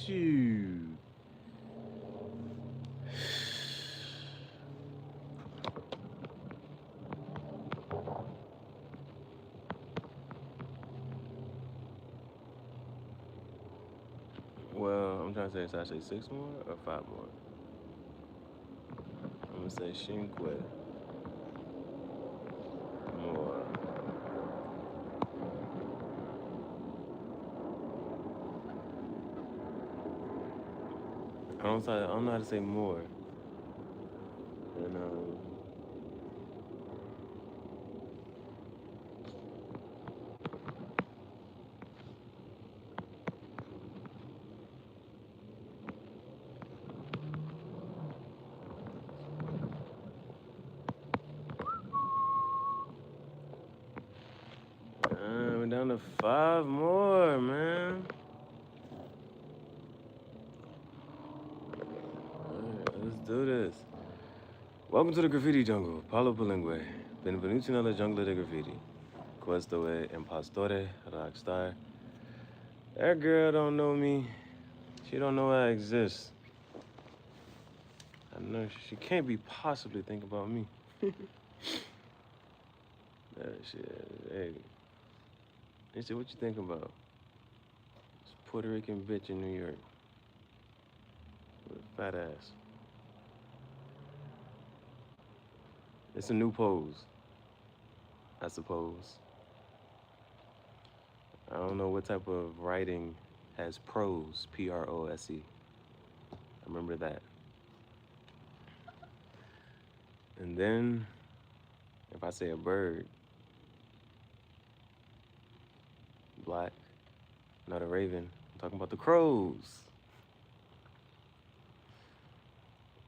Shoot. Well, I'm trying to say, should I say 6 more or 5 more? I'm gonna say cinque more. I don't know how to say more. And we're down to 5 more, man. Alright, let's do this. Welcome to the graffiti jungle. Paolo Palingue. Benvenuti nella giungla di graffiti. Questo è impostore rockstar. That girl don't know me. She don't know I exist. I know she can't be possibly think about me. That shit, hey. They said, what you think about? This Puerto Rican bitch in New York with a fat ass. It's a new pose, I suppose. I don't know what type of writing has prose, P-R-O-S-E. I remember that. And then, if I say a bird, black, not a raven, I'm talking about the crows.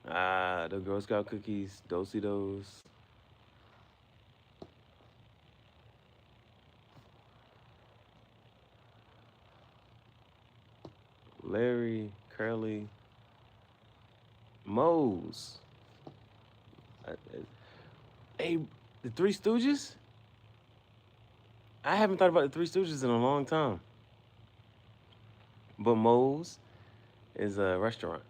The Girl Scout cookies, Docitos. Larry, Curly, Moe's. Hey, the Three Stooges? I haven't thought about the Three Stooges in a long time. But Moe's is a restaurant.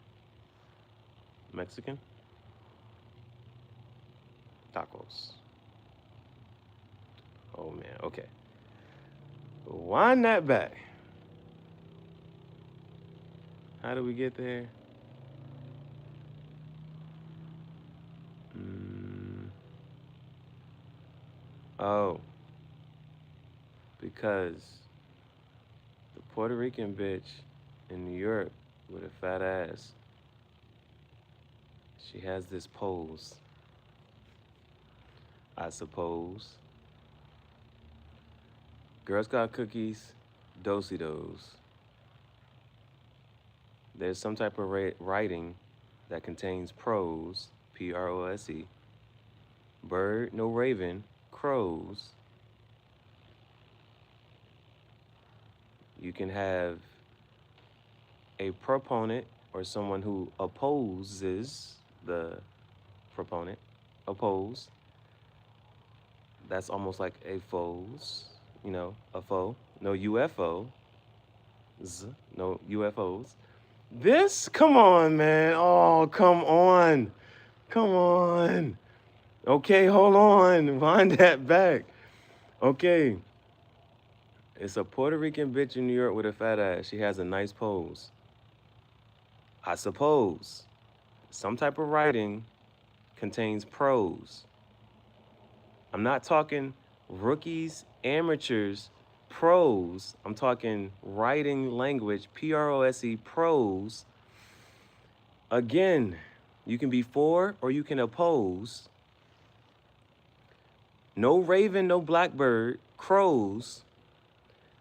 Mexican. Tacos. Oh man, okay. Wind that back. How do we get there? Oh, because the Puerto Rican bitch in New York with a fat ass, she has this pose, I suppose. Girl Scout cookies, Docitos. There's some type of writing that contains prose, P-R-O-S-E. Bird, no raven, crows. You can have a proponent or someone who opposes the proponent. Oppose. That's almost like a foes, you know, a foe. No UFO. No UFOs. This? Come on, man. Oh, come on. Come on. Okay, hold on. Wind that back. Okay. It's a Puerto Rican bitch in New York with a fat ass. She has a nice pose. I suppose some type of writing contains prose. I'm not talking rookies, amateurs, pros. I'm talking writing language, P-R-O-S-E, prose. Again, you can be for or you can oppose. No raven, no blackbird, crows,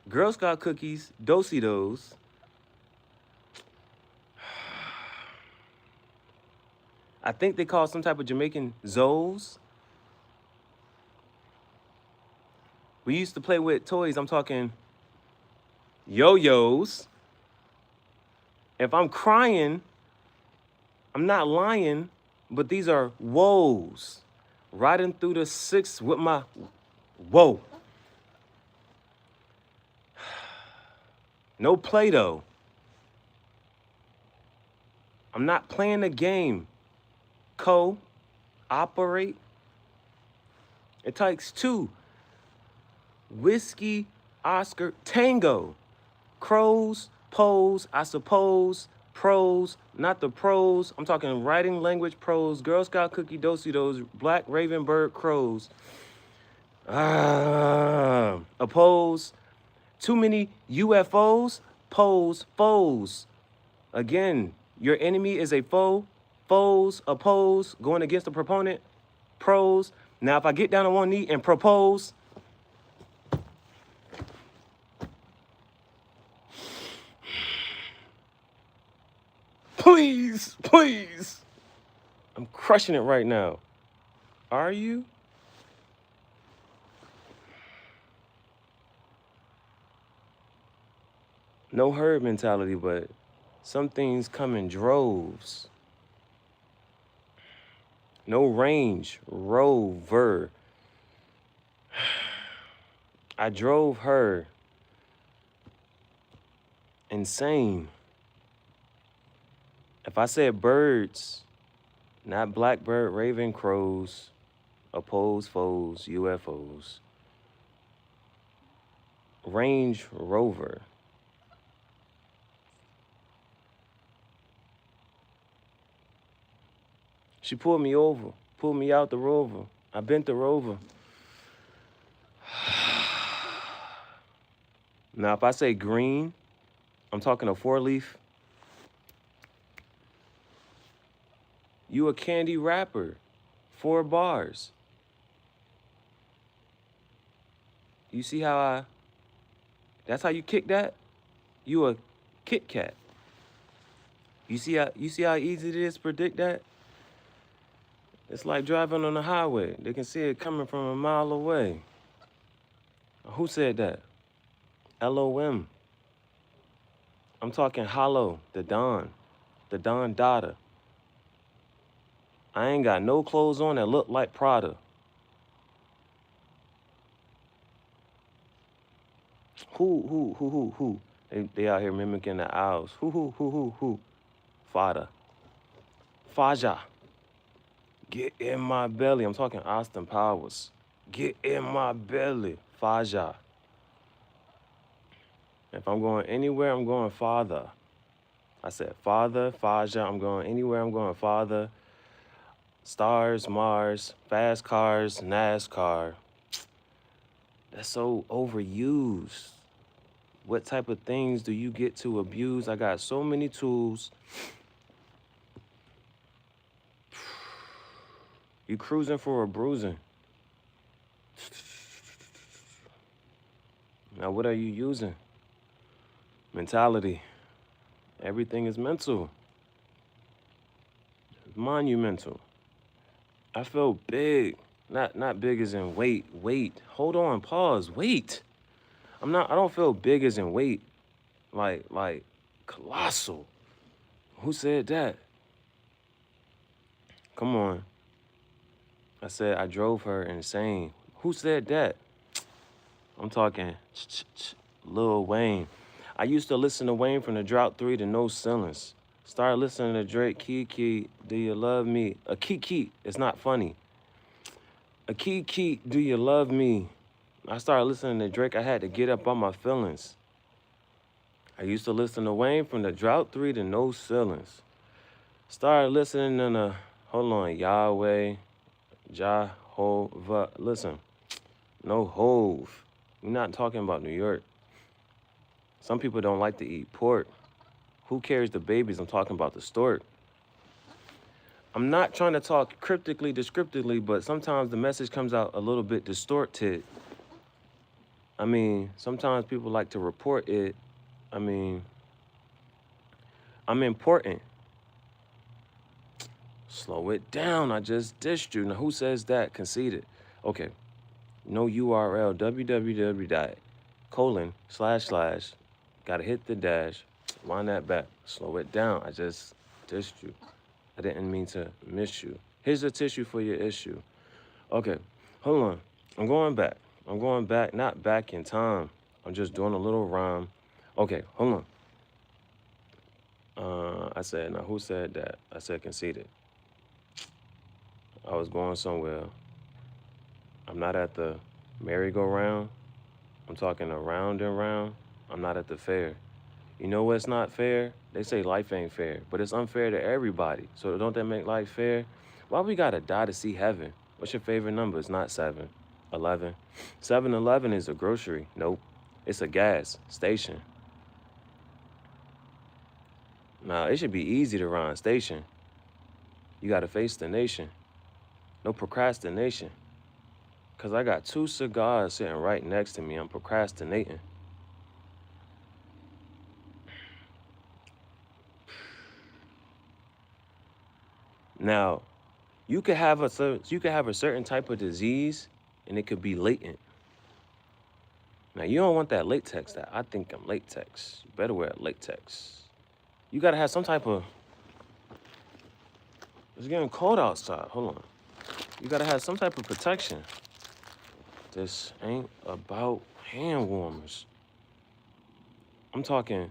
Girl Scout cookies, Docitos. I think they call some type of Jamaican Zoes. We used to play with toys. I'm talking yo-yos. If I'm crying, I'm not lying, but these are woes. Riding through the six with my whoa. No Play-Doh. I'm not playing the game. Cooperate. It takes two. Whiskey, Oscar, Tango. Crows, pose, I suppose, pros, not the pros. I'm talking writing language pros, Girl Scout cookie do-si-dos, black raven bird crows. Oppose. Too many UFOs, pose, foes. Again, your enemy is a foe. Foes, oppose, going against the proponent, pros. Now, if I get down on one knee and propose, please, please. I'm crushing it right now. Are you? No herd mentality, but some things come in droves. No Range Rover. I drove her insane. If I said birds, not blackbird, raven, crows, opposed foes, UFOs. Range Rover. She pulled me over, pulled me out the rover. I bent the rover. Now, if I say green, I'm talking a 4-leaf. You a candy rapper. 4 bars. You see how that's how you kick that? You a Kit Kat. You see how easy it is to predict that? It's like driving on the highway. They can see it coming from a mile away. Who said that? LOM. I'm talking hollow, the Don Dada. I ain't got no clothes on that look like Prada. Who? They out here mimicking the owls. Who? Fada. Faja. Get in my belly. I'm talking Austin Powers. Get in my belly. Faja. If I'm going anywhere, I'm going father. I said father, Faja. I'm going anywhere, I'm going father. Stars, Mars, fast cars, NASCAR. That's so overused. What type of things do you get to abuse? I got so many tools. You cruising for a bruising. Now, what are you using? Mentality. Everything is mental. Monumental. I feel big. Not big as in weight. Weight. Hold on, pause. Weight. I don't feel big as in weight. Like colossal. Who said that? Come on. I said I drove her insane. Who said that? I'm talking Lil Wayne. I used to listen to Wayne from the Drought 3 to No Ceilings. Started listening to Drake, Kiki, Do You Love Me? A Kiki, it's not funny. A Kiki, Do You Love Me? I started listening to Drake, I had to get up on my feelings. I used to listen to Wayne from the Drought 3 to No Ceilings. Started listening to hold on, Yahweh, Jehovah. Listen, no Hove. We're not talking about New York. Some people don't like to eat pork. Who carries the babies? I'm talking about the stork. I'm not trying to talk cryptically, descriptively, but sometimes the message comes out a little bit distorted. I mean, sometimes people like to report it. I mean, I'm important. Slow it down. I just dissed you. Now, who says that? Conceited. Okay. No URL. www.:// Gotta hit the dash. Wind that back. Slow it down. I just dissed you. I didn't mean to miss you. Here's a tissue for your issue. Okay. Hold on. I'm going back. Not back in time. I'm just doing a little rhyme. Okay. Hold on. I said, now who said that? I said conceited. I was going somewhere. I'm not at the merry-go-round. I'm talking around and round. I'm not at the fair. You know what's not fair? They say life ain't fair, but it's unfair to everybody. So don't that make life fair? Why we gotta die to see heaven? What's your favorite number? It's not 7, 11. 7-Eleven is a grocery. Nope. It's a gas station. Now, it should be easy to run station. You gotta face the nation. No procrastination. Cause I got 2 cigars sitting right next to me. I'm procrastinating. Now, you could have a certain type of disease, and it could be latent. Now, you don't want that latex. That I think I'm latex. You better wear latex. You gotta have some type of. It's getting cold outside. Hold on. You gotta have some type of protection. This ain't about hand warmers. I'm talking.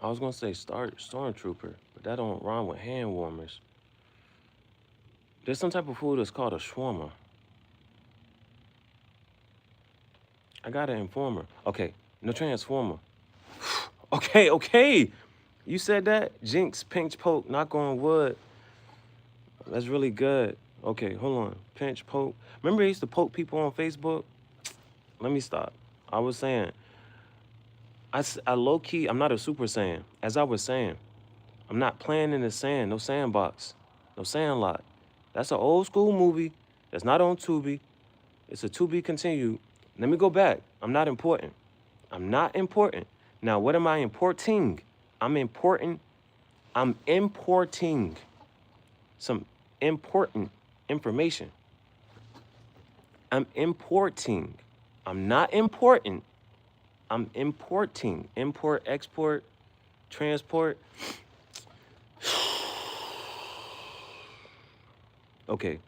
I was gonna say stormtrooper, but that don't rhyme with hand warmers. There's some type of food that's called a shawarma. I got an informer. Okay, no transformer. Okay. You said that? Jinx, pinch, poke, knock on wood. That's really good. Okay, hold on. Pinch, poke. Remember I used to poke people on Facebook? Let me stop. I was saying, I low-key, I'm not a super saiyan. As I was saying, I'm not playing in the sand. No sandbox. No sandlot. That's an old school movie. That's not on Tubi. It's a to be continued. Let me go back. I'm not important. I'm not important. Now, what am I importing? I'm importing some important information. I'm importing. I'm not important. I'm importing. Import, export, transport. Okay.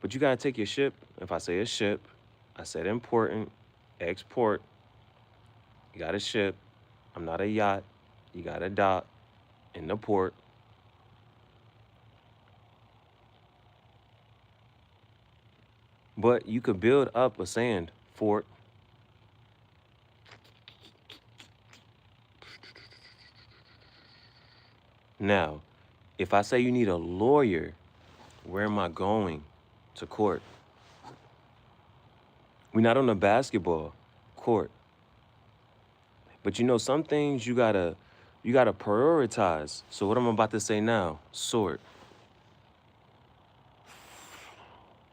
But you gotta take your ship. If I say a ship, I said important, export. You got a ship. I'm not a yacht. You got a dock in the port. But you could build up a sand fort. Now, if I say you need a lawyer, where am I going? To court. We're not on a basketball court. But you know, some things you gotta prioritize. So what I'm about to say now, sort.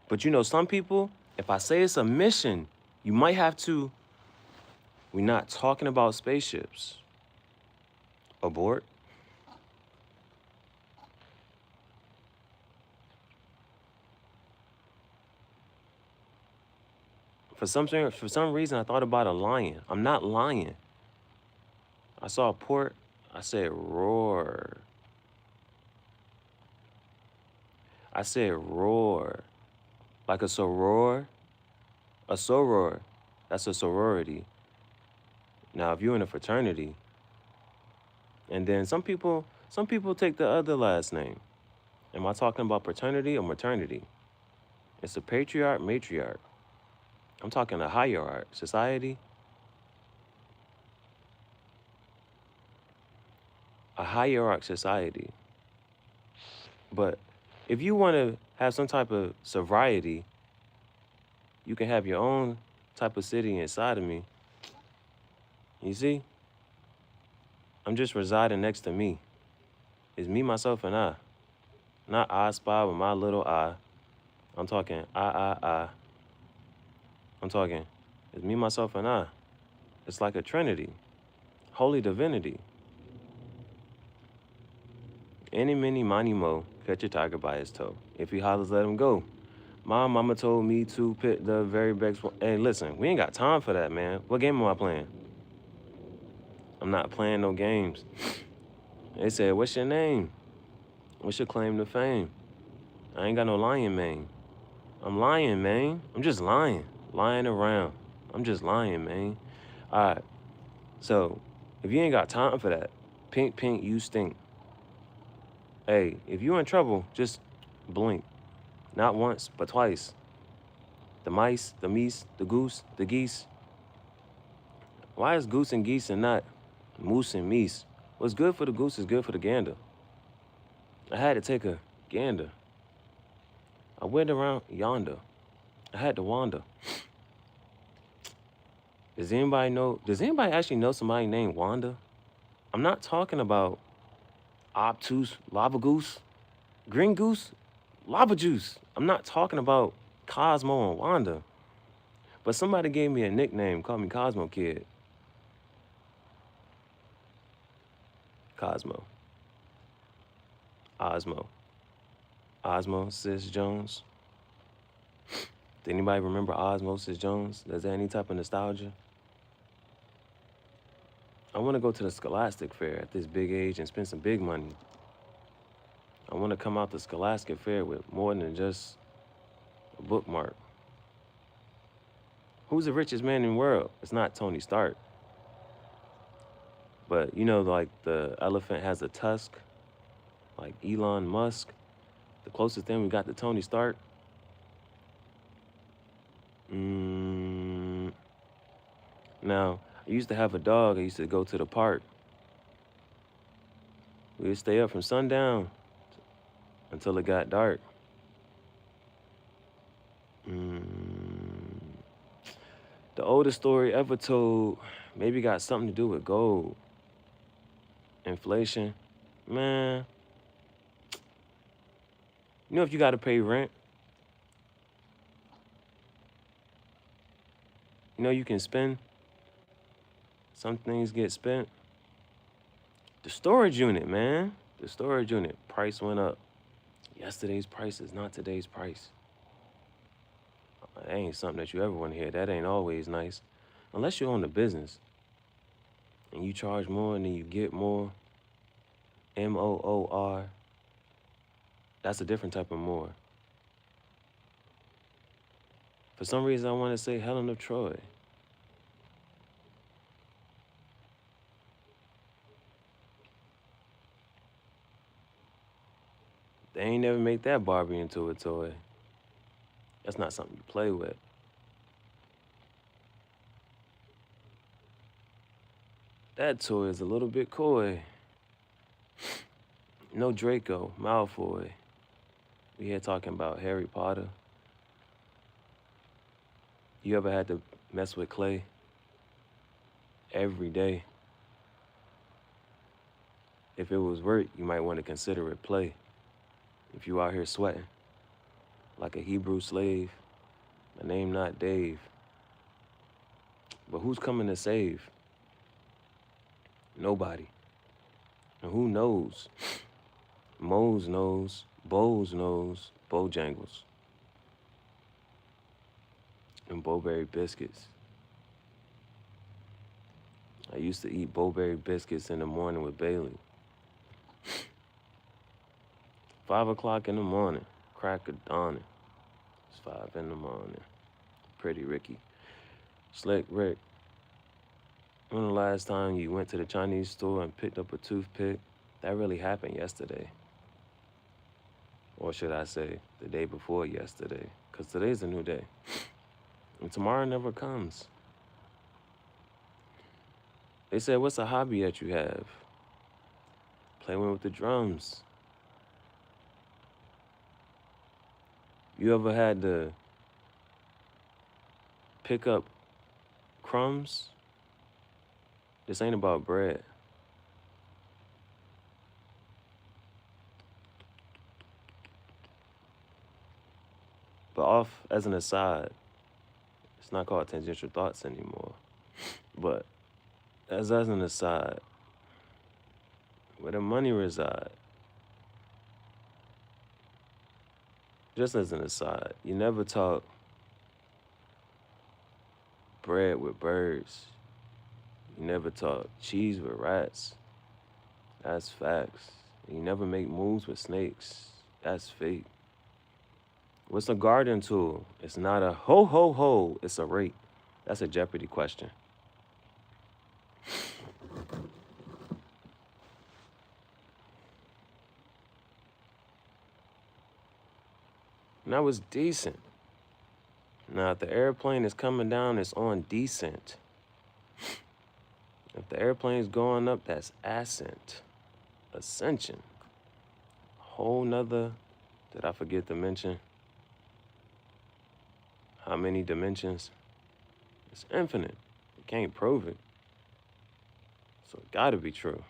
But you know, some people, if I say it's a mission, you might have to. We're not talking about spaceships. Abort. For some reason, I thought about a lion. I'm not lying. I saw a port. I said roar. I said roar. Like a soror. A soror. That's a sorority. Now, if you're in a fraternity, and then some people take the other last name. Am I talking about paternity or maternity? It's a patriarch, matriarch. I'm talking a hierarch, society. A hierarch society. But if you want to have some type of sobriety, you can have your own type of city inside of me. You see? I'm just residing next to me. It's me, myself, and I. Not I spy with my little I. I'm talking I. I'm talking, it's me, myself, and I. It's like a trinity. Holy divinity. Any, mini, money, mo. Catch a tiger by his toe. If he hollers, let him go. My mama told me to pick the very best one. Hey, listen, we ain't got time for that, man. What game am I playing? I'm not playing no games. They said, what's your name? What's your claim to fame? I ain't got no lying, man. I'm lying, man. I'm just lying. Lying around. I'm just lying, man. All right. So, If you ain't got time for that, pink, pink, you stink. Hey, if you in trouble, just blink. Not once, but twice. The mice, the meese, the goose, the geese. Why is goose and geese and not moose and meese? What's good for the goose is good for the gander. I had to take a gander. I went around yonder. I had to wander. Does anybody actually know somebody named Wanda? I'm not talking about obtuse, lava goose, green goose, lava juice. I'm not talking about Cosmo and Wanda. But somebody gave me a nickname, called me Cosmo Kid. Cosmo. Osmo. Osmosis Jones. Does anybody remember Osmosis Jones? Does there any type of nostalgia? I want to go to the Scholastic Fair at this big age and spend some big money. I want to come out the Scholastic Fair with more than just a bookmark. Who's the richest man in the world? It's not Tony Stark. But you know, like the elephant has a tusk, like Elon Musk. The closest thing we got to Tony Stark. Now, I used to have a dog. I used to go to the park. We would stay up from sundown until it got dark. The oldest story ever told maybe got something to do with gold. Inflation. Man. You know if you got to pay rent, you know you can spend. Some things get spent. The storage unit, man. The storage unit. Price went up. Yesterday's price is not today's price. That ain't something that you ever want to hear. That ain't always nice. Unless you own a business and you charge more and then you get more. MOOR. That's a different type of more. For some reason, I want to say Helen of Troy. They ain't never make that Barbie into a toy. That's not something you play with. That toy is a little bit coy. No Draco, Malfoy. We here talking about Harry Potter. You ever had to mess with clay? Every day. If it was work, you might want to consider it play. If you out here sweating, like a Hebrew slave, my name not Dave. But who's coming to save? Nobody. And who knows? Mose knows, Bose knows, Bojangles. And Bowberry biscuits. I used to eat Bowberry biscuits in the morning with Bailey. 5 o'clock in the morning, crack of dawning. It's 5 in the morning. Pretty Ricky. Slick Rick. When the last time you went to the Chinese store and picked up a toothpick? That really happened yesterday. Or should I say, the day before yesterday? Because today's a new day. And tomorrow never comes. They said, what's a hobby that you have? Playing with the drums. You ever had to pick up crumbs? This ain't about bread. But off as an aside, it's not called tangential thoughts anymore. But as an aside, where the money reside, just as an aside, you never talk bread with birds. You never talk cheese with rats. That's facts. You never make moves with snakes. That's fake. What's a garden tool? It's not a ho ho ho, it's a rake. That's a Jeopardy question. that was decent. Now, if the airplane is coming down, it's on descent. If the airplane's going up, that's ascent, ascension. Whole nother, did I forget to mention? How many dimensions? It's infinite. You can't prove it. So it gotta be true.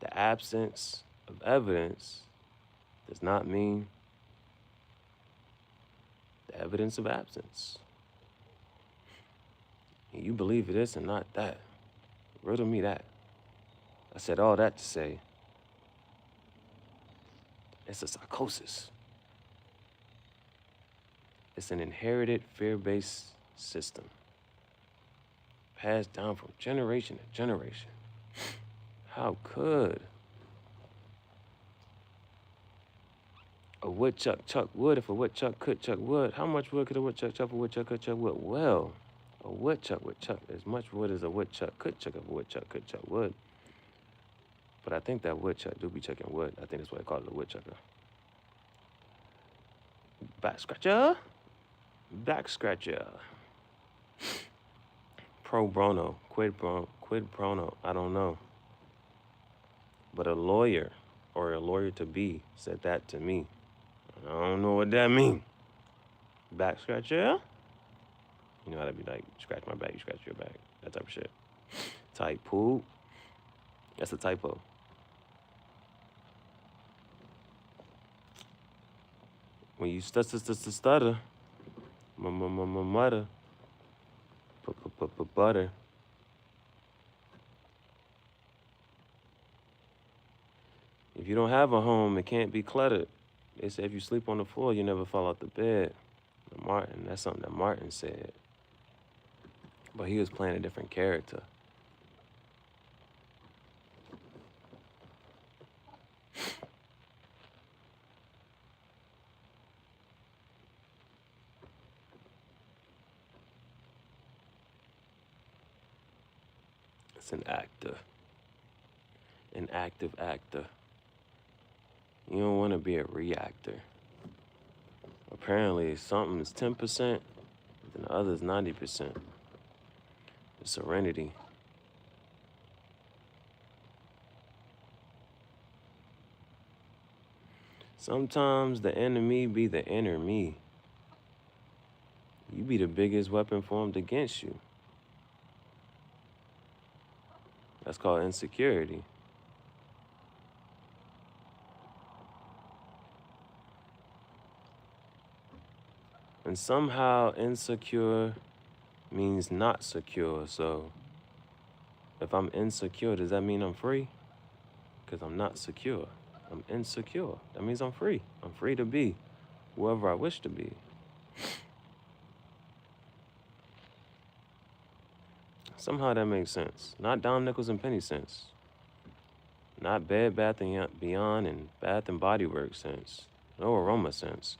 The absence of evidence does not mean the evidence of absence. And you believe this and not that. Riddle me that. I said all that to say it's a psychosis. It's an inherited fear-based system passed down from generation to generation. How could a woodchuck chuck wood if a woodchuck could chuck wood? How much wood could a woodchuck chuck if a woodchuck could chuck wood? Well, a woodchuck would chuck as much wood as a woodchuck could chuck if a woodchuck could chuck wood. But I think that woodchuck do be chucking wood. I think that's why they call it a woodchucker. Back scratcher. Back scratcher. Pro bono. Quid pro no. I don't know. But a lawyer or a lawyer to be said that to me. I don't know what that means. Back scratcher? You know how to be like, scratch my back, you scratch your back. That type of shit. Type poop. That's a typo. When you stutter, mutter, butter. If you don't have a home, it can't be cluttered. They say if you sleep on the floor, you never fall out the bed. Martin, that's something that Martin said. But he was playing a different character. It's an actor. An active actor. You don't want to be a reactor. Apparently, something is 10%, and the other is 90%. It's serenity. Sometimes the enemy be the inner me. You be the biggest weapon formed against you. That's called insecurity. And somehow insecure means not secure. So if I'm insecure, does that mean I'm free? Because I'm not secure. I'm insecure. That means I'm free. I'm free to be whoever I wish to be. Somehow that makes sense. Not Don Nichols and Penny sense. Not Bed Bath and Beyond and Bath and Body Works sense. No aroma sense.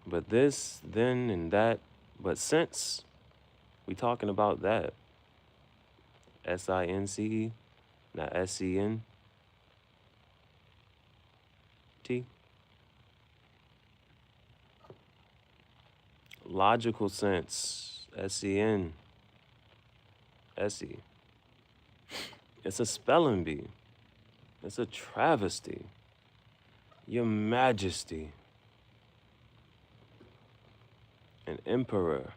But this, then, and that. But since we talking about that, S-I-N-C-E, not S-C-N-T. Logical sense, S-E-N, S-E. It's a spelling bee. It's a travesty. Your Majesty. An emperor.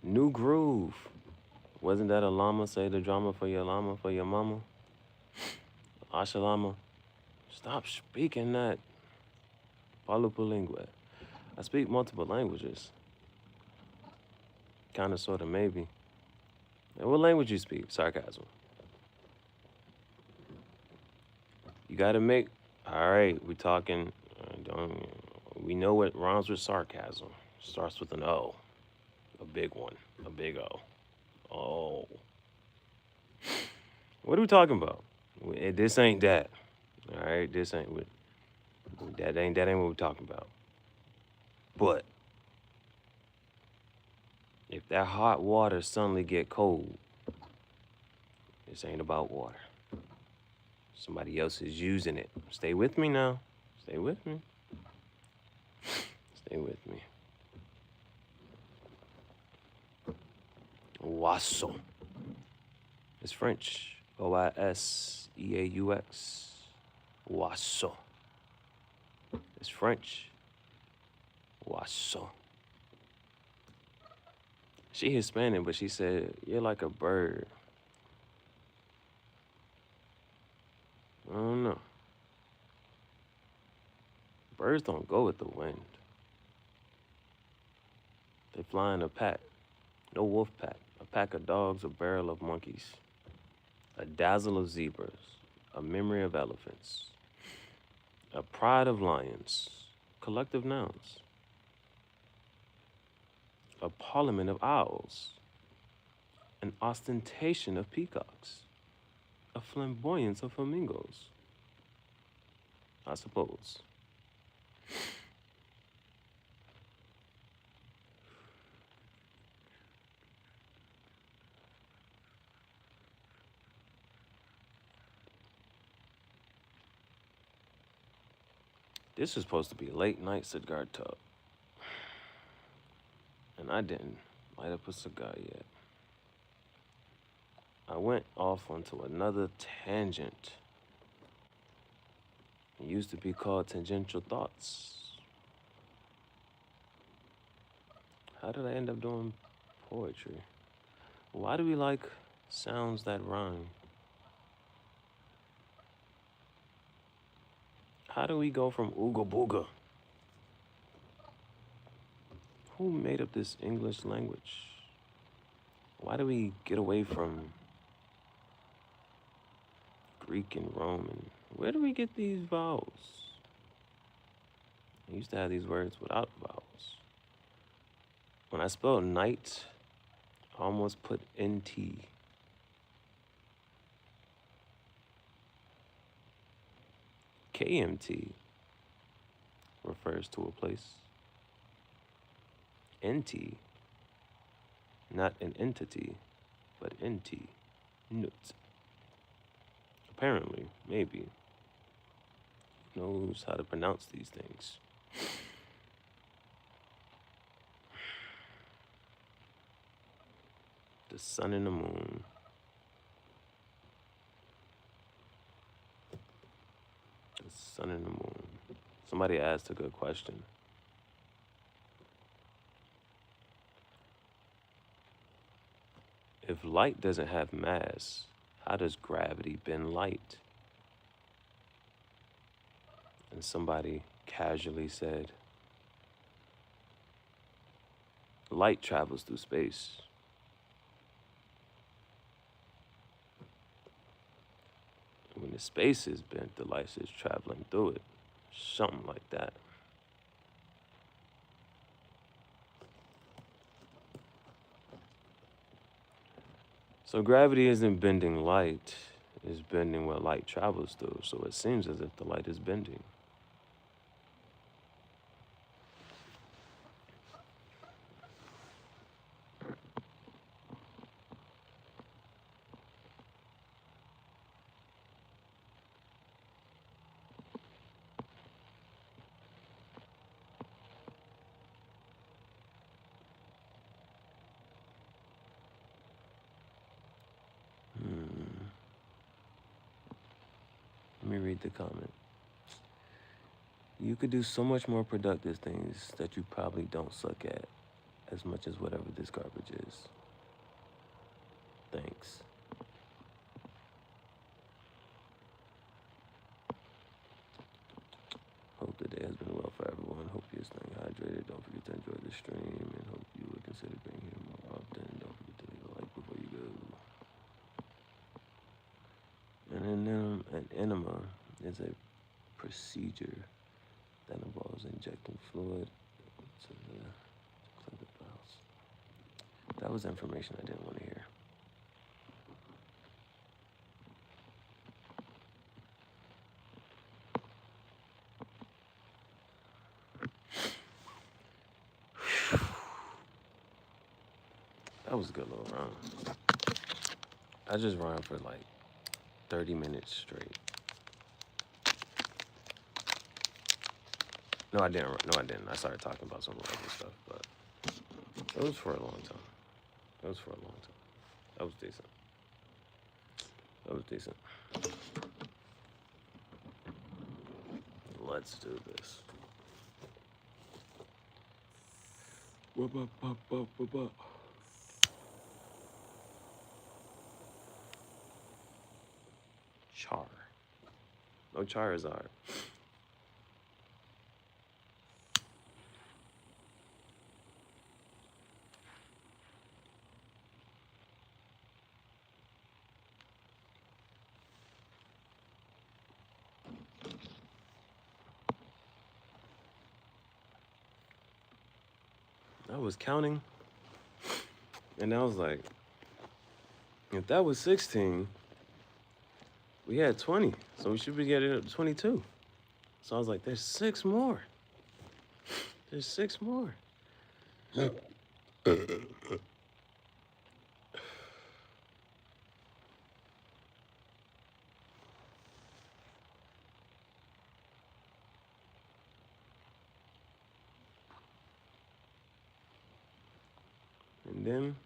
New groove. Wasn't that a llama say the drama for your llama, for your mama? Ashalama. Stop speaking that. Palupulingue. I speak multiple languages. Kind of, sort of, maybe. And what language you speak? Sarcasm. You gotta make, all right, we talking, we know what rhymes with sarcasm. Starts with an O. A big one. A big O. Oh. What are we talking about? This ain't that. All right, this ain't what, that ain't what we're talking about. But if that hot water suddenly get cold, this ain't about water. Somebody else is using it. Stay with me now. Stay with me. Stay with me. Oiseau. It's French. Oiseaux. Oiseau. It's French. Oiseau. She Hispanic, but she said, you're like a bird. I don't know. Birds don't go with the wind. They fly in a pack. No wolf pack. A pack of dogs, a barrel of monkeys. A dazzle of zebras. A memory of elephants. A pride of lions. Collective nouns. A parliament of owls. An ostentation of peacocks. A flamboyance of flamingos. I suppose. This was supposed to be a late night cigar talk. And I didn't light up a cigar yet. I went off onto another tangent. It used to be called tangential thoughts. How did I end up doing poetry? Why do we like sounds that rhyme? How do we go from ooga booga? Who made up this English language? Why do we get away from Greek and Roman? Where do we get these vowels? I used to have these words without vowels. When I spelled night, I almost put NT. KMT refers to a place. NT, not an entity, but NT, nut. Apparently, maybe, knows how to pronounce these things. The sun and the moon. The sun and the moon. Somebody asked a good question. If light doesn't have mass, how does gravity bend light? And somebody casually said, light travels through space. When the space is bent, the light is traveling through it. Something like that. So gravity isn't bending light, it's bending what light travels through. So it seems as if the light is bending. Let me read the comment. You could do so much more productive things that you probably don't suck at as much as whatever this garbage is. Thanks. Hope the day has been well for everyone. Hope you're staying hydrated. Don't forget to enjoy the stream, and hope you would consider being here more often. Don't forget to leave a like before you go. An enema is a procedure that involves injecting fluid to the bowels. That was information I didn't want to hear. That was a good little run. I just ran for like 30 minutes straight. No, I didn't. No, I didn't. I started talking about some other stuff, but it was for a long time. It was for a long time. That was decent. That was decent. Let's do this. Char. No Charizard. I was counting, and I was like, if that was 16, we had 20, so we should be getting up to 22. So I was like, there's 6 more. There's 6 more. And then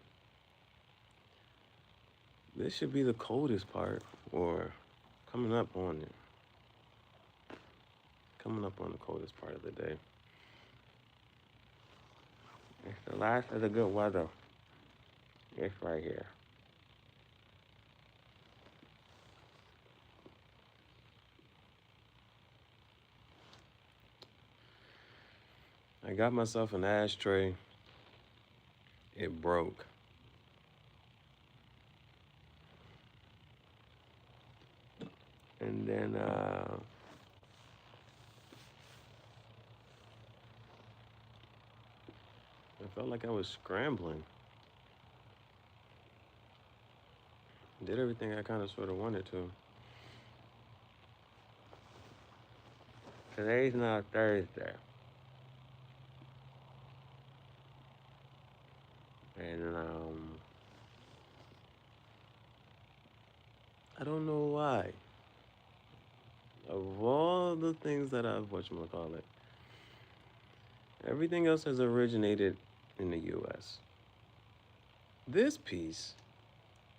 this should be the coldest part, or coming up on it. Coming up on the coldest part of the day. It's the last of the good weather. It's right here. I got myself an ashtray. It broke. And then I felt like I was scrambling. Did everything I kind of sort of wanted to. Today's not Thursday. And I don't know why. Of all the things that I've whatchamacallit, everything else has originated in the US. This piece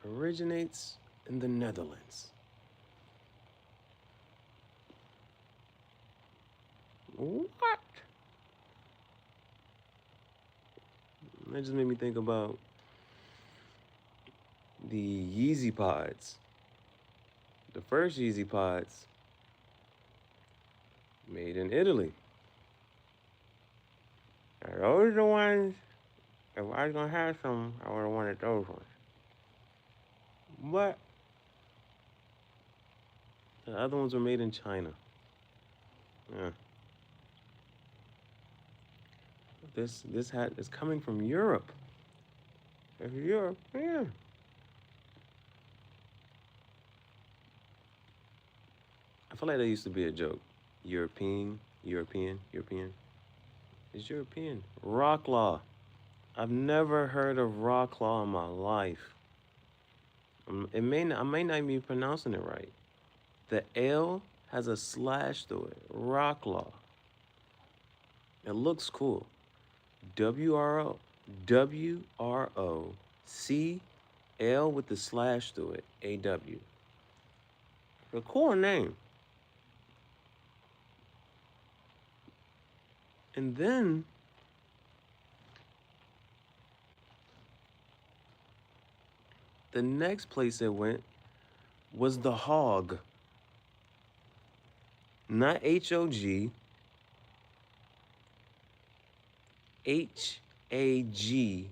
originates in the Netherlands. What? That just made me think about the Yeezy Pods. The first Yeezy Pods made in Italy. Now, those are the ones, if I was gonna have some, I would have wanted those ones. But the other ones were made in China. Yeah. This hat is coming from Europe. Europe, yeah. I feel like that used to be a joke. European. It's European. Wroclaw. I've never heard of Wroclaw in my life. I may not be pronouncing it right. The L has a slash through it. Wroclaw. It looks cool. WROC-L with the slash through it. AW. A cool name. And then the next place it went was the Hog. Not HOG. HAGUE.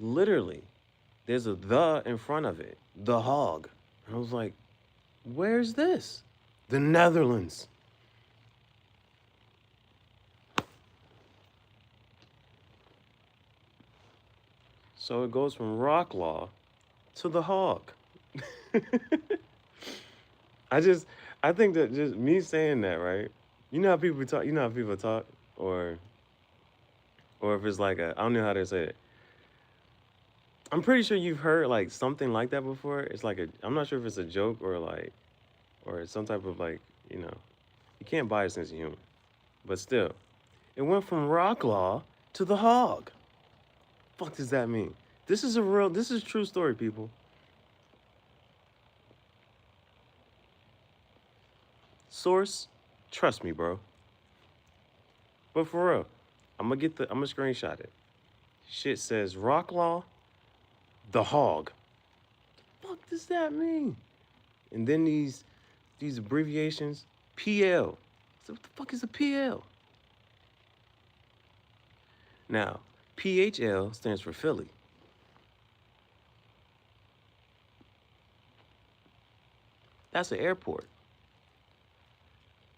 Literally, there's a the in front of it. The Hog. And I was like, where's this? The Netherlands. So it goes from Wroclaw to the Hog. I think that just me saying that, right? You know how people talk, or if it's like I don't know how to say it. I'm pretty sure you've heard like something like that before. It's like I'm not sure if it's a joke or like, or it's some type of like, You can't buy a sense of humor. But still, it went from Wroclaw to the hog. Fuck does that mean? This is a true story, people. Source, trust me, bro. But for real, I'm gonna screenshot it. Shit says Wroclaw, the hog. Fuck does that mean? And then these abbreviations, PL. So what the fuck is a PL? Now, PHL stands for Philly. That's an airport.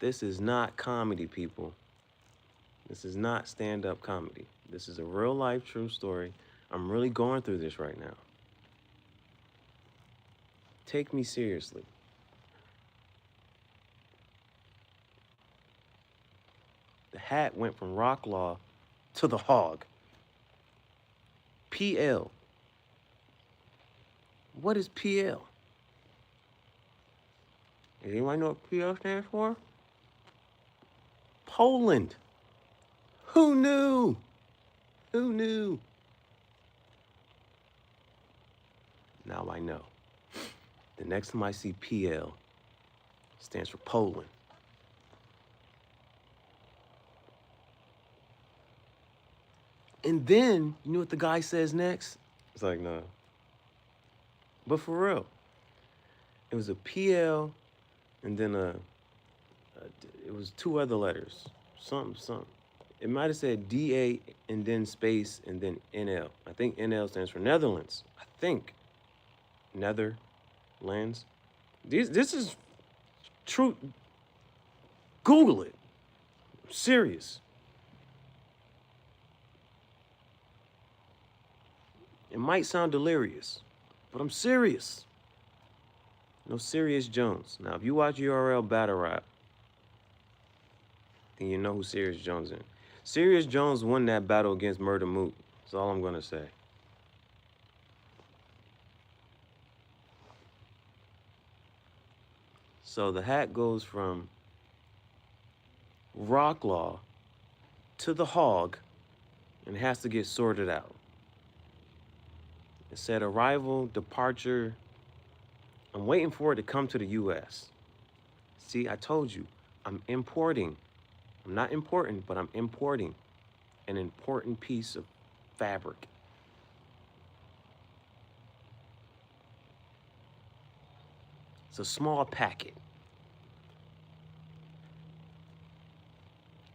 This is not comedy, people. This is not stand-up comedy. This is a real life true story. I'm really going through this right now. Take me seriously. The hat went from Wroclaw to the hog. PL. What is PL? Does anyone know what PL stands for? Poland. Who knew? Who knew? Now I know. The next time I see PL, it stands for Poland. And then, you know what the guy says next? It's like, no. But for real, it was a PL and then it was two other letters. Something. It might have said DA and then space and then NL. I think NL stands for Netherlands. I think. Netherlands. This is true. Google it. I'm serious. It might sound delirious, but I'm serious. No Serious Jones. Now, if you watch URL Battle Rap, then you know who Serious Jones is. Serious Jones won that battle against Murder Moot. That's all I'm gonna say. So the hat goes from Wroclaw to the hog and has to get sorted out. It said arrival, departure. I'm waiting for it to come to the US. See, I told you, I'm importing. I'm not important, but I'm importing an important piece of fabric. It's a small packet.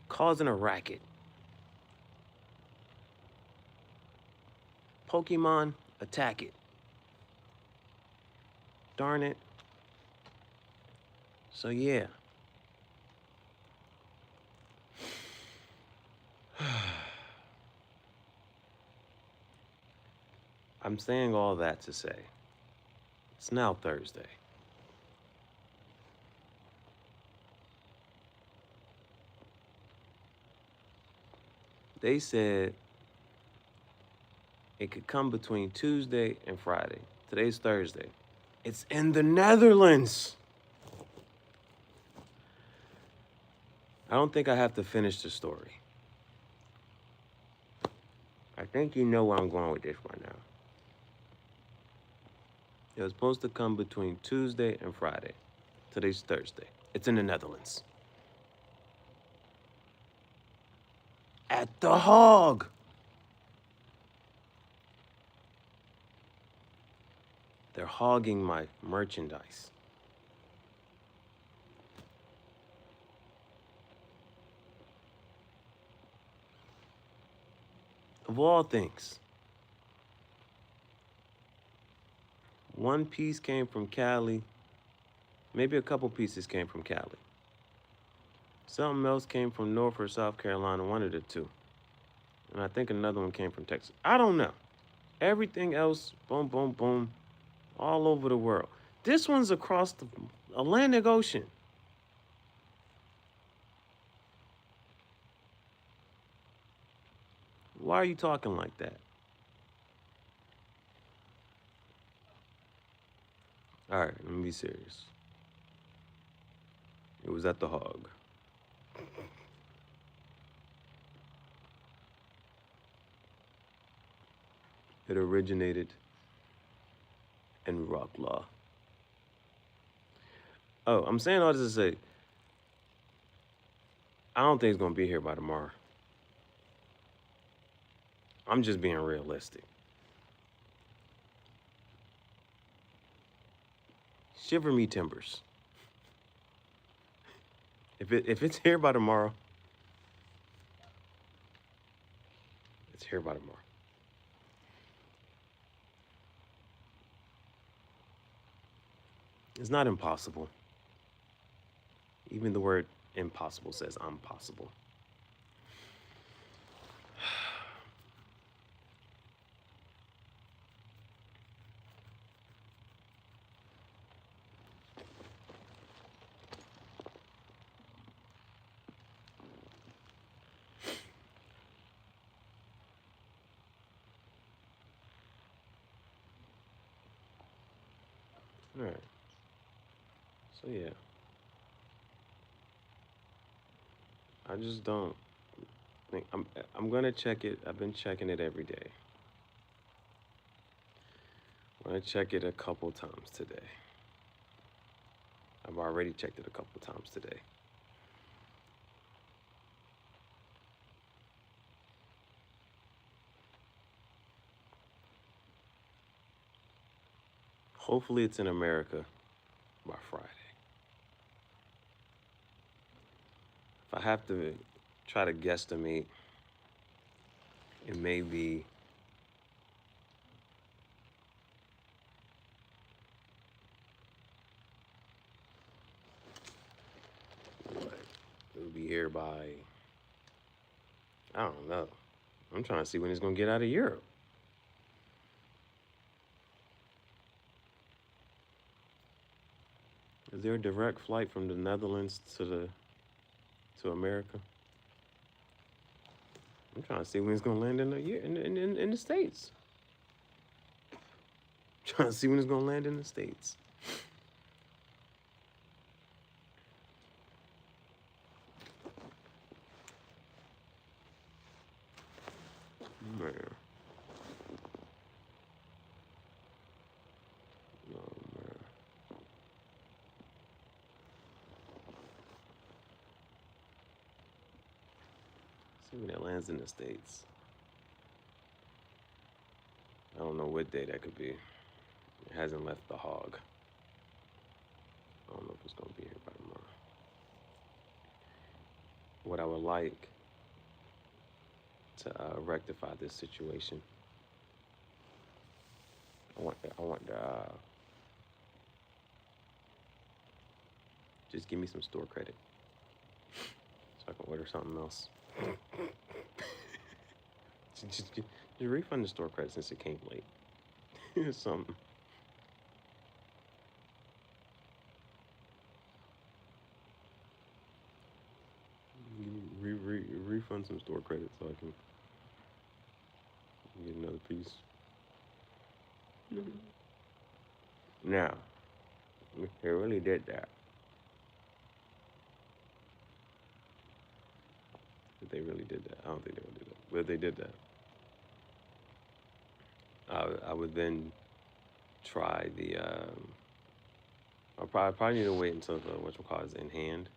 Causing a racket. Pokemon, attack it. Darn it. So yeah. I'm saying all that to say, it's now Thursday. They said it could come between Tuesday and Friday. Today's Thursday. It's in the Netherlands. I don't think I have to finish the story. I think you know where I'm going with this right now. It was supposed to come between Tuesday and Friday. Today's Thursday. It's in the Netherlands. At the hog. They're hogging my merchandise. Of all things, one piece came from Cali. Maybe a couple pieces came from Cali. Something else came from North or South Carolina, one of the two. And I think another one came from Texas. I don't know. Everything else, boom, boom, boom, all over the world. This one's across the Atlantic Ocean. Why are you talking like that? All right, let me be serious. It was at the hog. It originated in Wroclaw. Oh, I'm saying all this to say, I don't think it's gonna be here by tomorrow. I'm just being realistic. Shiver me timbers. If it's here by tomorrow, it's here by tomorrow. It's not impossible. Even the word impossible says I'm possible. All right. So yeah, I just don't think I'm gonna check it. I've been checking it every day. I'm gonna check it a couple times today. I've already checked it a couple times today. Hopefully it's in America by Friday. If I have to try to guesstimate, it may be what? It'll be here by, I don't know. I'm trying to see when it's gonna get out of Europe. Is there a direct flight from the Netherlands to America? I'm trying to see when it's gonna land in the States. I'm trying to see when it's gonna land in the States. Man. Oh man. See when it lands in the States. I don't know what day that could be. It hasn't left the hog. I don't know if it's gonna be here by tomorrow. What I would like to rectify this situation, I want to just give me some store credit so I can order something else. just refund the store credit since it came late. Something. Refund some store credit so I can get another piece. Now, if they really did that, if they really did that, I don't think they would do that. But if they did that, I would then try the. I probably need to wait until the whatchamacallit is in hand,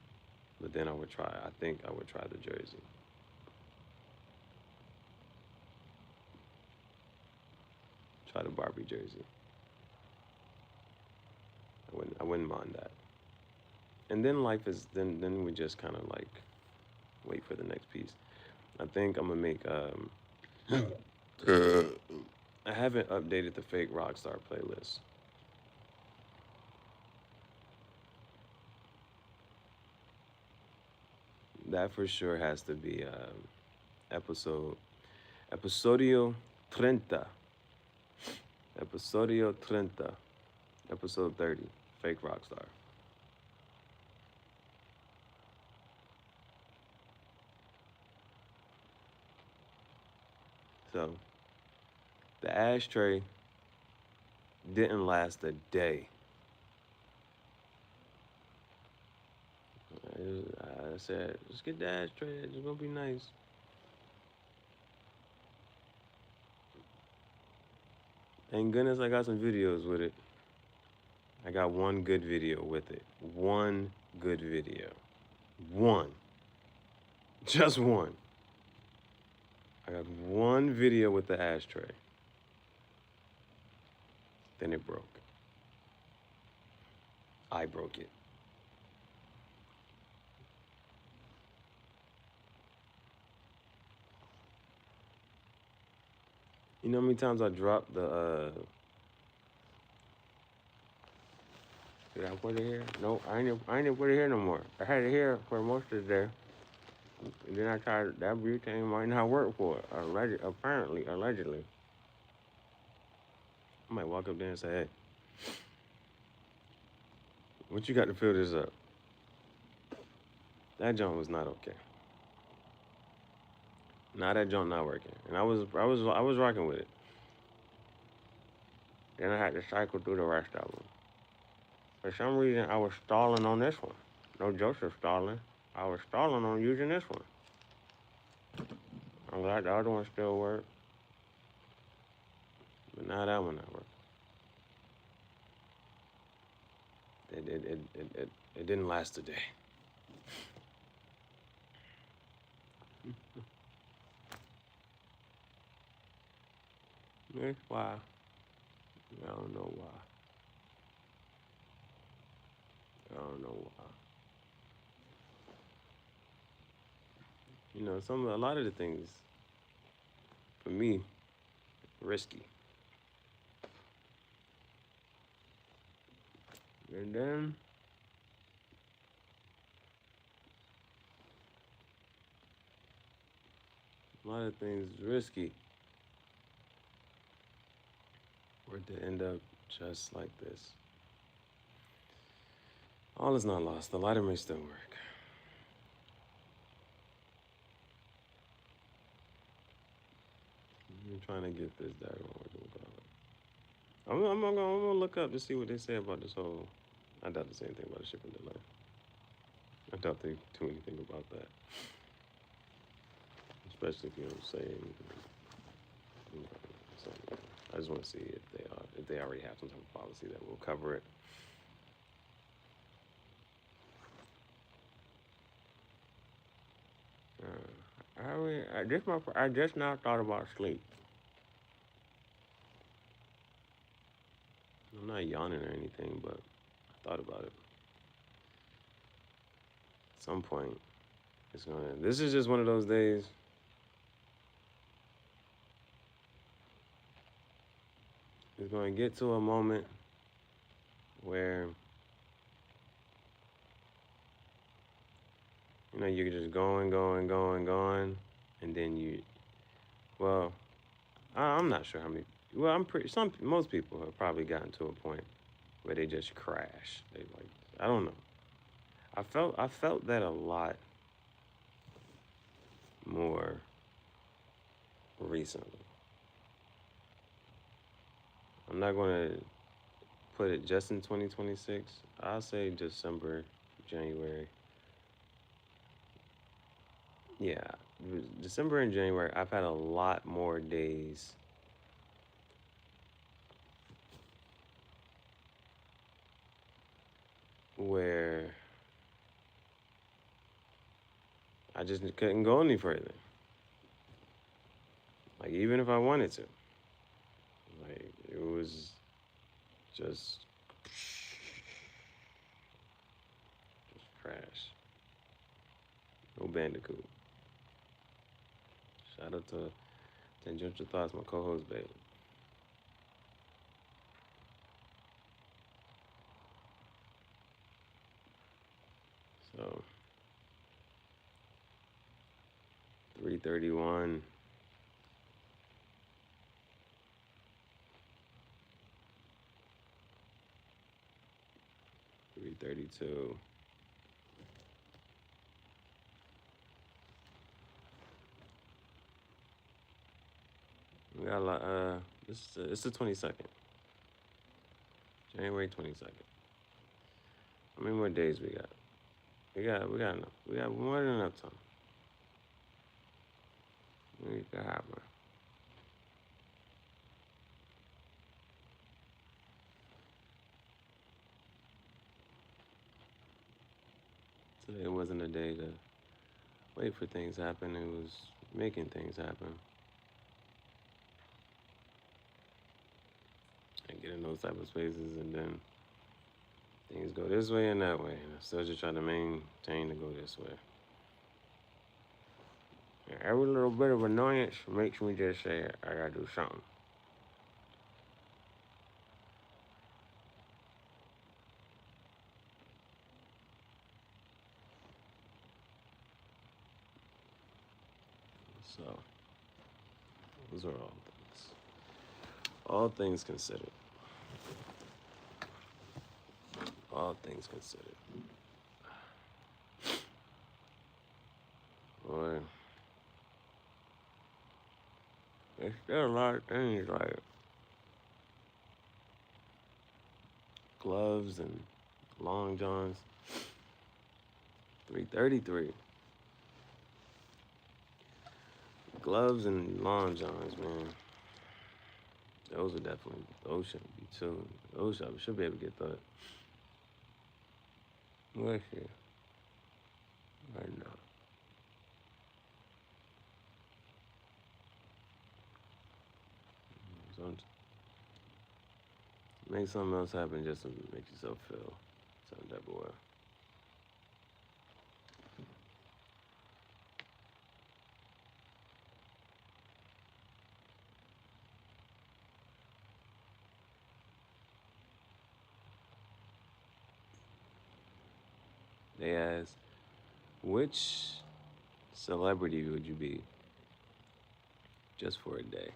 but then I would try. I think I would try the jersey. Try the Barbie jersey. I wouldn't mind that. And then life is then we just kind of like wait for the next piece. I think I'm gonna make I haven't updated the fake Rockstar playlist. That for sure has to be episodio 30. Episodio 30. Episode 30. Fake Rockstar. So, the ashtray didn't last a day. I said, let's get the ashtray. It's gonna be nice. Thank goodness I got some videos with it. I got one good video with it. One good video. One. Just one. I got one video with the ashtray. Then it broke. I broke it. You know how many times I dropped the, did I put it here? No, I ain't put it here no more. I had it here for most of the day. And then I tried, that butane might not work for it. Allegedly. I might walk up there and say, hey, what you got to fill this up? That joint was not okay. Nah, that joint not working. And I was rocking with it. Then I had to cycle through the rest of them. For some reason, I was stalling on this one. No Joseph stalling. I was stalling on using this one. I'm glad the other one still worked. But now that one not working. It didn't last a day. That's why. I don't know why. I don't know why. You know, a lot of the things, for me, risky. And then a lot of things risky were to end up just like this. All is not lost. The lighter may still work. I'm trying to get this daggone working. I'm gonna look up to see what they say about this whole. I doubt they say anything about a shipping delay. I doubt they do anything about that. Especially if you don't say anything. You know, so I just want to see if they already have some type of policy that will cover it. I just now thought about sleep. I'm not yawning or anything, but I thought about it. At some point, this is just one of those days. It's going to get to a moment where, you know, you're just going, and then I'm not sure how many. Well, most people have probably gotten to a point where they just crash. I don't know. I felt that a lot more recently. I'm not going to put it just in 2026. I'll say December, January. Yeah, December and January, I've had a lot more days where I just couldn't go any further. Like, even if I wanted to. Like, it was just crash. No Bandicoot. Shout out to Tangential Thoughts, my co-host, baby. So, 331. 332. We got a lot, it's the 22nd. January 22nd. How many more days we got? We got more than enough time. We can have her. Today wasn't a day to wait for things to happen. It was making things happen. And get in those type of spaces, and then things go this way and that way. And I still just try to maintain to go this way. And every little bit of annoyance makes me just say, I gotta do something. So, those are all things. All things considered. All things considered. Boy, there's still a lot of things like gloves and long johns. 333. Gloves and long johns, man. Those shouldn't be too. Those should be able to get that. Where's it? Right now. So make something else happen just to make yourself feel some type of way. They ask, which celebrity would you be just for a day?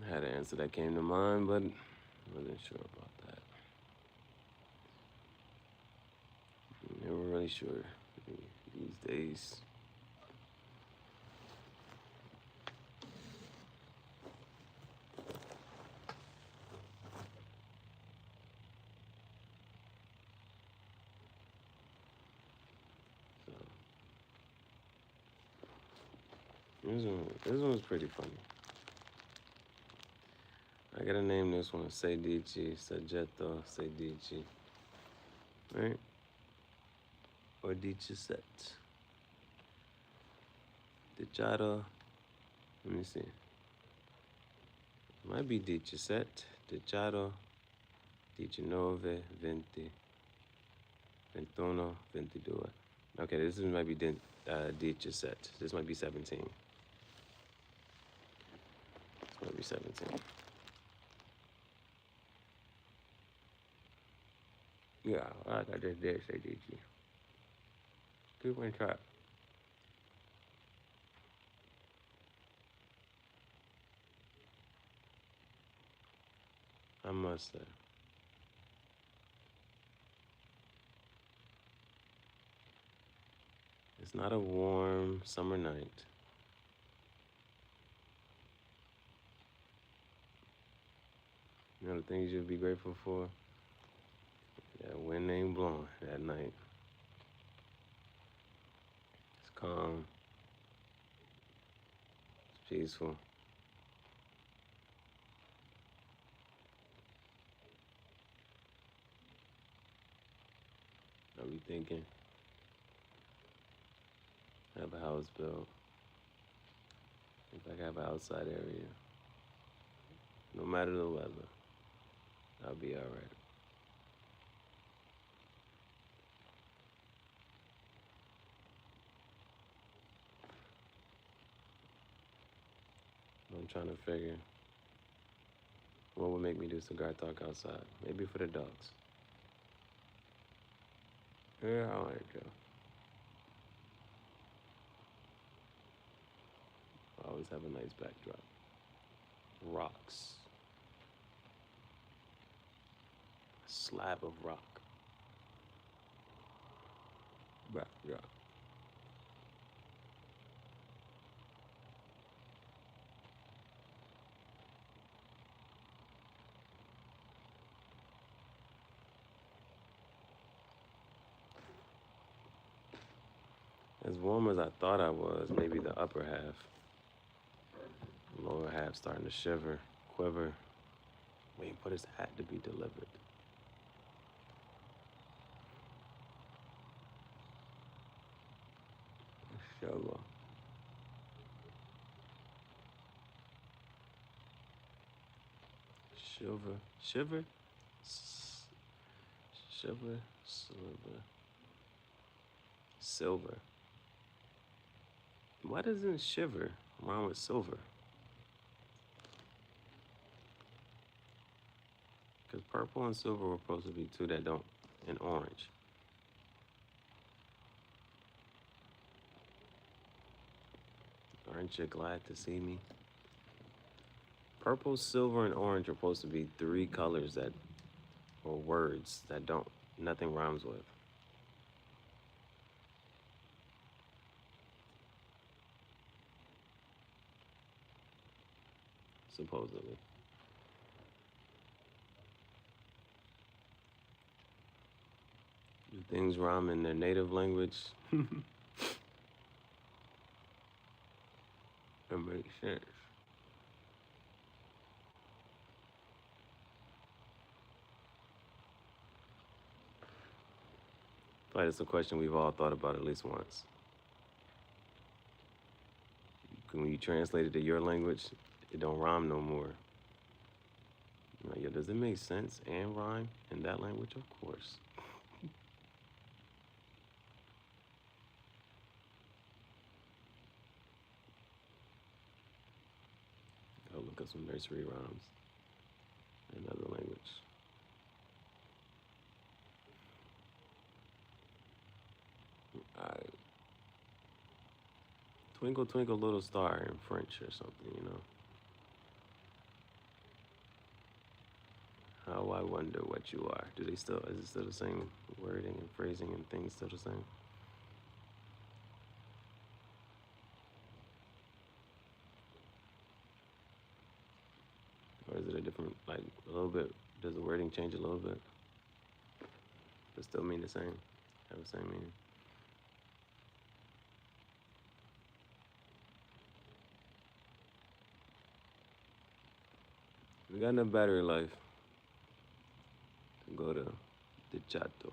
I had an answer that came to mind, but wasn't sure about that. Never really sure these days. So this one was pretty funny. I gotta name this one Soggetto, Sedici, right? Or Diciassette. Gihareh, let me see. It might be Diciassette, Gihareh, 19, 20, 21, 22. Okay, this might be Diciassette. This might be 17. This might be 17. Yeah, I just did say Dici. Keep on track. I must say. It's not a warm summer night. You know the things you'd be grateful for? That wind ain't blowing that night. It's calm. It's peaceful. I'll be thinking, have a house built. If I have an outside area, no matter the weather, I'll be all right. I'm trying to figure what would make me do cigar talk outside. Maybe for the dogs. Yeah, I like to. I always have a nice backdrop. Rocks. A slab of rock. Backdrop. As warm as I thought I was, maybe the upper half. The lower half starting to shiver, quiver, waiting for this hat to be delivered. Sugar. Shiver. Shiver? Shiver. Silver. Silver. Why doesn't shiver rhyme with silver? Because purple and silver were supposed to be two that don't, and orange. Aren't you glad to see me? Purple, silver, and orange are supposed to be three colors that, or words that nothing rhymes with. Supposedly. Do things rhyme in their native language? It makes sense. I feel like it's a question we've all thought about at least once. When you translate it to your language, it don't rhyme no more. Like, yo, does it make sense and rhyme in that language? Of course. I'll look up some nursery rhymes in another language. Alright. Twinkle, twinkle, little star in French or something, you know. How I wonder what you are. Is it still the same wording and phrasing and things still the same? Or is it a different, like, a little bit? Does the wording change a little bit? Does it still mean the same? Have the same meaning? We got enough battery life to go to Diciassette.